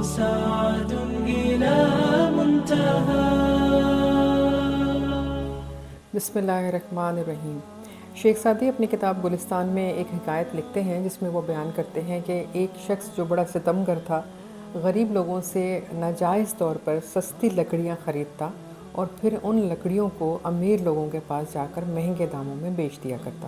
سعد إلى منتهى. بسم اللہ الرحمن الرحیم. شیخ سعدی اپنی کتاب گلستان میں ایک حکایت لکھتے ہیں جس میں وہ بیان کرتے ہیں کہ ایک شخص جو بڑا ستمگر تھا غریب لوگوں سے ناجائز طور پر سستی لکڑیاں خریدتا اور پھر ان لکڑیوں کو امیر لوگوں کے پاس جا کر مہنگے داموں میں بیچ دیا کرتا.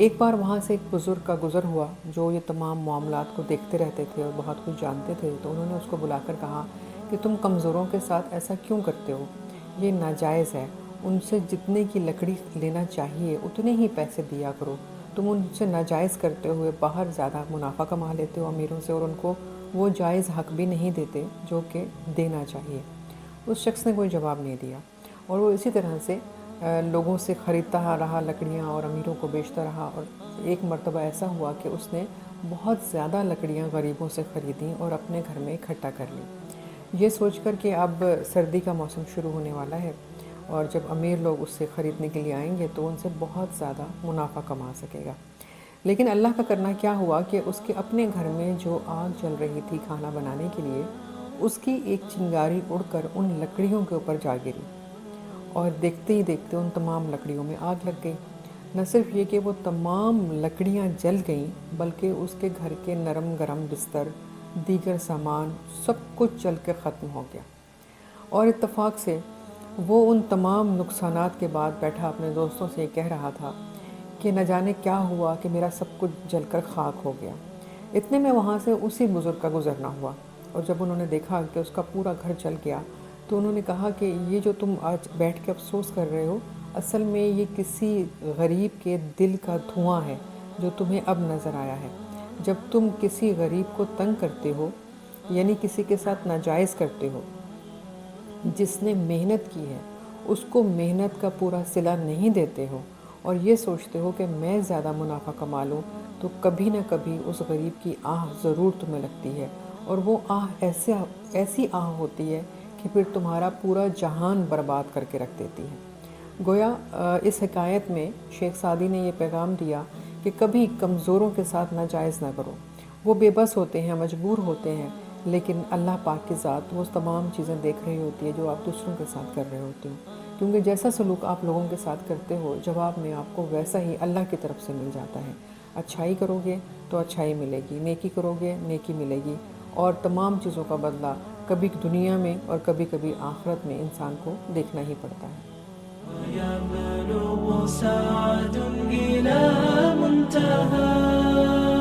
ایک بار وہاں سے ایک بزرگ کا گزر ہوا جو یہ تمام معاملات کو دیکھتے رہتے تھے اور بہت کچھ جانتے تھے. تو انہوں نے اس کو بلا کر کہا کہ تم کمزوروں کے ساتھ ایسا کیوں کرتے ہو؟ یہ ناجائز ہے. ان سے جتنے کی لکڑی لینا چاہیے اتنے ہی پیسے دیا کرو. تم ان سے ناجائز کرتے ہوئے باہر زیادہ منافع کما لیتے ہو امیروں سے اور ان کو وہ جائز حق بھی نہیں دیتے جو کہ دینا چاہیے. اس شخص نے کوئی جواب نہیں دیا اور وہ اسی طرح سے لوگوں سے خریدتا رہا لکڑیاں اور امیروں کو بیچتا رہا. اور ایک مرتبہ ایسا ہوا کہ اس نے بہت زیادہ لکڑیاں غریبوں سے خریدیں اور اپنے گھر میں اکٹھا کر لیں، یہ سوچ کر کہ اب سردی کا موسم شروع ہونے والا ہے اور جب امیر لوگ اس سے خریدنے کے لیے آئیں گے تو ان سے بہت زیادہ منافع کما سکے گا. لیکن اللہ کا کرنا کیا ہوا کہ اس کے اپنے گھر میں جو آگ جل رہی تھی کھانا بنانے کے لیے، اس کی ایک چنگاری اڑ کر ان لکڑیوں کے اوپر جا گری اور دیکھتے ہی دیکھتے ان تمام لکڑیوں میں آگ لگ گئی. نہ صرف یہ کہ وہ تمام لکڑیاں جل گئیں بلکہ اس کے گھر کے نرم گرم بستر، دیگر سامان سب کچھ جل کے ختم ہو گیا. اور اتفاق سے وہ ان تمام نقصانات کے بعد بیٹھا اپنے دوستوں سے یہ کہہ رہا تھا کہ نہ جانے کیا ہوا کہ میرا سب کچھ جل کر خاک ہو گیا. اتنے میں وہاں سے اسی بزرگ کا گزرنا ہوا اور جب انہوں نے دیکھا کہ اس کا پورا گھر جل گیا تو انہوں نے کہا کہ یہ جو تم آج بیٹھ کے افسوس کر رہے ہو اصل میں یہ کسی غریب کے دل کا دھواں ہے جو تمہیں اب نظر آیا ہے. جب تم کسی غریب کو تنگ کرتے ہو یعنی کسی کے ساتھ ناجائز کرتے ہو، جس نے محنت کی ہے اس کو محنت کا پورا صلہ نہیں دیتے ہو اور یہ سوچتے ہو کہ میں زیادہ منافع کما لوں، تو کبھی نہ کبھی اس غریب کی آہ ضرور تمہیں لگتی ہے اور وہ آہ ایسی آہ ہوتی ہے کہ پھر تمہارا پورا جہان برباد کر کے رکھ دیتی ہے. گویا اس حکایت میں شیخ سعدی نے یہ پیغام دیا کہ کبھی کمزوروں کے ساتھ ناجائز نہ کرو. وہ بے بس ہوتے ہیں، مجبور ہوتے ہیں، لیکن اللہ پاک کی ذات وہ تمام چیزیں دیکھ رہی ہوتی ہے جو آپ دوسروں کے ساتھ کر رہے ہوتے ہو، کیونکہ جیسا سلوک آپ لوگوں کے ساتھ کرتے ہو جواب میں آپ کو ویسا ہی اللہ کی طرف سے مل جاتا ہے. اچھائی کرو گے تو اچھائی ملے گی، نیکی کرو گے نیکی ملے گی، اور تمام چیزوں کا بدلہ کبھی دنیا میں اور کبھی کبھی آخرت میں انسان کو دیکھنا ہی پڑتا ہے. ويبلغ سعد إلى منتهى.